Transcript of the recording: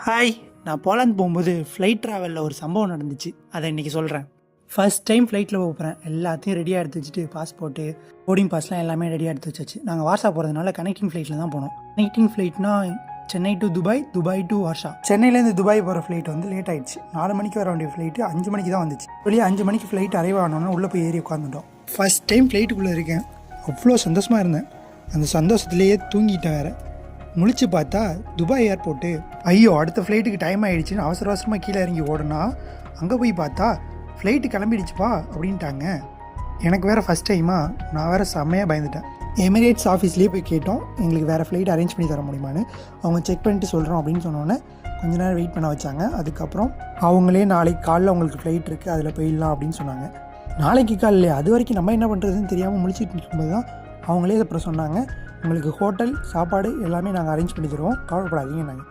Hi, நான் Poland போகும்போது flight ட்ராவலில் ஒரு சம்பவம் நடந்துச்சு. அதை இன்றைக்கி சொல்கிறேன். ஃபர்ஸ்ட் டைம் ஃப்ளைட்டில் போகிறேன். எல்லாத்தையும் ரெடியாக எடுத்து வச்சுட்டு பாஸ்போர்ட்டு, போர்டிங் பாஸ்லாம் எல்லாமே ரெடியாக எடுத்து வச்சாச்சு. நாங்கள் வார்ஷா போகிறதுனால கனெக்டிங் ஃப்ளைட்டில் தான் போனோம். கனெக்டிங் ஃப்ளைட்னா Chennai to Dubai, Dubai to Warsaw. சென்னையிலேருந்து துபாய் போகிற ஃப்ளைட் வந்து லேட் ஆகிடுச்சு. 4 மணிக்கு வர வேண்டிய ஃப்ளைட்டு 5 மணிக்கு தான் வந்துச்சு. வெளியே 5 மணிக்கு ஃப்ளைட் அரைவ் ஆனோன்னா உள்ளே போய் ஏறி உட்காந்துட்டோம். ஃபர்ஸ்ட் டைம் ஃப்ளைட்டுக்குள்ளே இருக்கேன். அவ்வளோ சந்தோஷமாக இருந்தேன். அந்த சந்தோஷத்துலேயே தூங்கிட்டேன் வேறு. முழிச்சு பார்த்தா துபாய் ஏர்போர்ட்டு. ஐயோ, அடுத்த ஃப்ளைட்டுக்கு டைம் ஆகிடுச்சின்னு அவசர அவசரமாக கீழே இறங்கி ஓடுனா அங்கே போய் பார்த்தா ஃப்ளைட்டு கிளம்பிடுச்சுப்பா அப்படின்ட்டாங்க. எனக்கு வேறு ஃபஸ்ட் டைமாக நான் வேறு செம்மையாக பயந்துட்டேன். எமிரேட்ஸ் ஆஃபீஸ்லேயே போய் கேட்டோம், எங்களுக்கு வேறு ஃப்ளைட் அரேஞ்ச் பண்ணி தர முடியுமான்னு. அவங்க செக் பண்ணிட்டு சொல்கிறோம் அப்படின்னு சொன்னோன்னே கொஞ்ச நேரம் வெயிட் பண்ண வச்சாங்க. அதுக்கப்புறம் அவங்களே நாளைக்கு காலைல உங்களுக்கு ஃப்ளைட் இருக்குது, அதில் போயிடலாம் அப்படின்னு சொன்னாங்க. நாளைக்கு காலையில் அது வரைக்கும் நம்ம என்ன பண்ணுறதுன்னு தெரியாமல் முழிச்சிட்டு இருக்கும்போது தான் அவங்களே அப்புறம் சொன்னாங்க, உங்களுக்கு ஹோட்டல் சாப்பாடு எல்லாமே நாங்கள் அரேஞ்ச் பண்ணி தருவோம், கவலைப்படாதீங்க நாங்கள்.